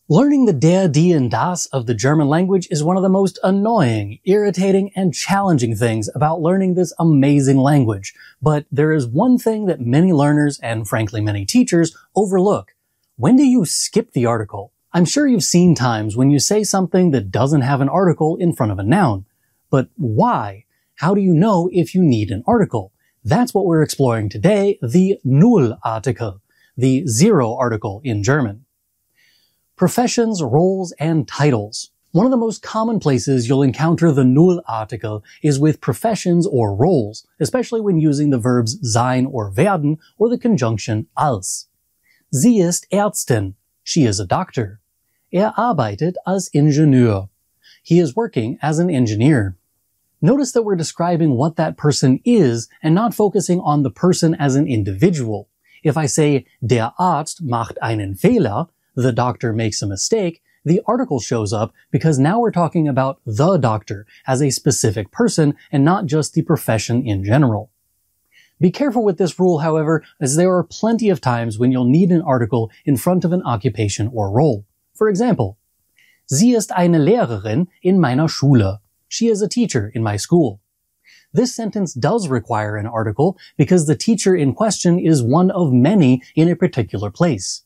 Learning the der, die, and das of the German language is one of the most annoying, irritating, and challenging things about learning this amazing language. But there is one thing that many learners, and frankly many teachers, overlook. When do you skip the article? I'm sure you've seen times when you say something that doesn't have an article in front of a noun. But why? How do you know if you need an article? That's what we're exploring today, the Null-Artikel, the zero article in German. Professions, roles, and titles. One of the most common places you'll encounter the Null-Artikel is with professions or roles, especially when using the verbs sein or werden or the conjunction als. Sie ist Ärztin. She is a doctor. Arbeitet als Ingenieur. He is working as an engineer. Notice that we're describing what that person is and not focusing on the person as an individual. If I say, der Arzt macht einen Fehler, the doctor makes a mistake, the article shows up because now we're talking about the doctor as a specific person and not just the profession in general. Be careful with this rule, however, as there are plenty of times when you'll need an article in front of an occupation or role. For example, Sie ist eine Lehrerin in meiner Schule. She is a teacher in my school. This sentence does require an article because the teacher in question is one of many in a particular place.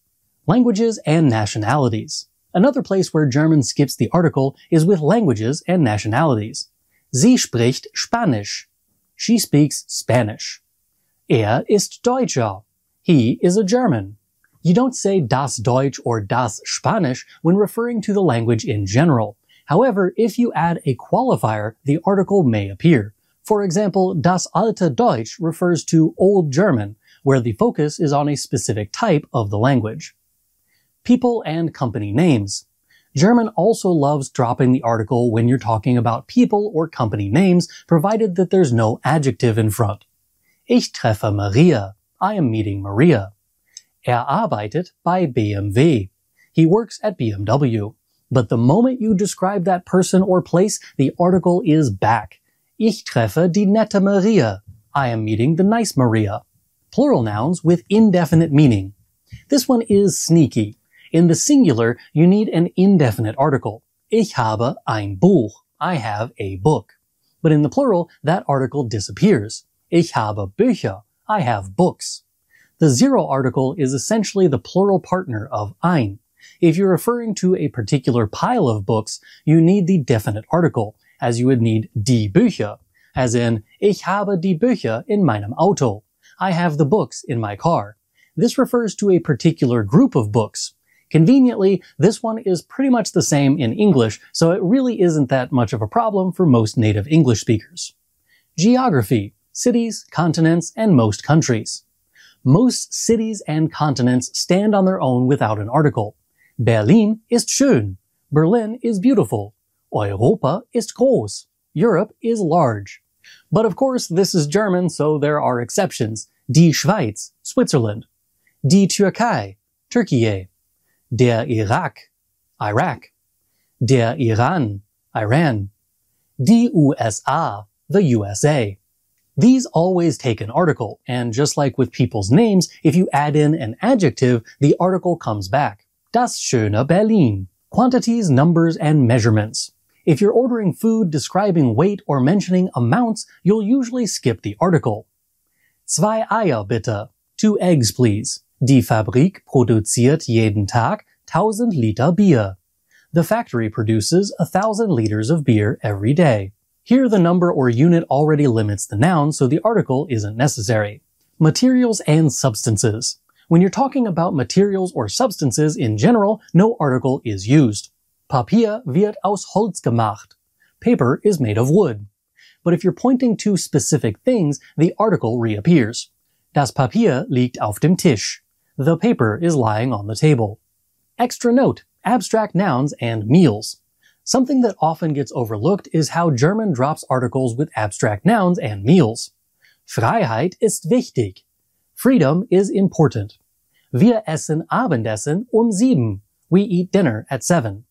Languages and nationalities. Another place where German skips the article is with languages and nationalities. Sie spricht Spanisch. She speaks Spanish. Ist Deutscher. He is a German. You don't say das Deutsch or das Spanisch when referring to the language in general. However, if you add a qualifier, the article may appear. For example, das alte Deutsch refers to Old German, where the focus is on a specific type of the language. People and company names. German also loves dropping the article when you're talking about people or company names, provided that there's no adjective in front. Ich treffe Maria. I am meeting Maria. Arbeitet bei BMW. He works at BMW. But the moment you describe that person or place, the article is back. Ich treffe die nette Maria. I am meeting the nice Maria. Plural nouns with indefinite meaning. This one is sneaky. In the singular, you need an indefinite article. Ich habe ein Buch. I have a book. But in the plural, that article disappears. Ich habe Bücher. I have books. The zero article is essentially the plural partner of ein. If you're referring to a particular pile of books, you need the definite article, as you would need die Bücher, as in, ich habe die Bücher in meinem Auto. I have the books in my car. This refers to a particular group of books. Conveniently, this one is pretty much the same in English, so it really isn't that much of a problem for most native English speakers. Geography, cities, continents, and most countries. Most cities and continents stand on their own without an article. Berlin ist schön. Berlin is beautiful. Europa ist groß. Europe is large. But of course, this is German, so there are exceptions. Die Schweiz, Switzerland. Die Türkei, Turkey. Der Irak, Iraq. Der Iran, Iran. Die USA, the USA. These always take an article, and just like with people's names, if you add in an adjective, the article comes back. Das schöne Berlin. Quantities, numbers, and measurements. If you're ordering food describing weight or mentioning amounts, you'll usually skip the article. Zwei Eier bitte. 2 eggs, please. Die Fabrik produziert jeden Tag 1000 Liter Bier. The factory produces 1000 liters of beer every day. Here the number or unit already limits the noun, so the article isn't necessary. Materials and substances. When you're talking about materials or substances in general, no article is used. Papier wird aus Holz gemacht. Paper is made of wood. But if you're pointing to specific things, the article reappears. Das Papier liegt auf dem Tisch. The paper is lying on the table. Extra note, abstract nouns and meals. Something that often gets overlooked is how German drops articles with abstract nouns and meals. Freiheit ist wichtig. Freedom is important. Wir essen Abendessen 7. We eat dinner at 7.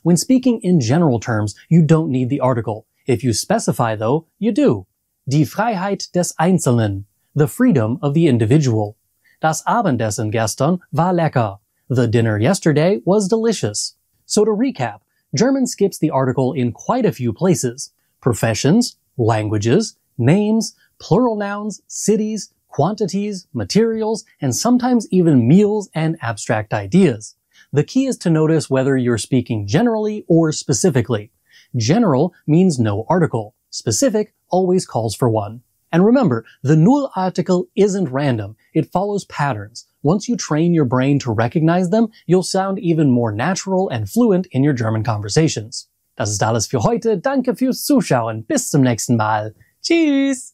When speaking in general terms, you don't need the article. If you specify, though, you do. Die Freiheit des Einzelnen. The freedom of the individual. Das Abendessen gestern war lecker. The dinner yesterday was delicious. So to recap, German skips the article in quite a few places. Professions, languages, names, plural nouns, cities, quantities, materials, and sometimes even meals and abstract ideas. The key is to notice whether you're speaking generally or specifically. General means no article. Specific always calls for one. And remember, the Null article isn't random. It follows patterns. Once you train your brain to recognize them, you'll sound even more natural and fluent in your German conversations. Das ist alles für heute. Danke fürs Zuschauen. Bis zum nächsten Mal. Tschüss!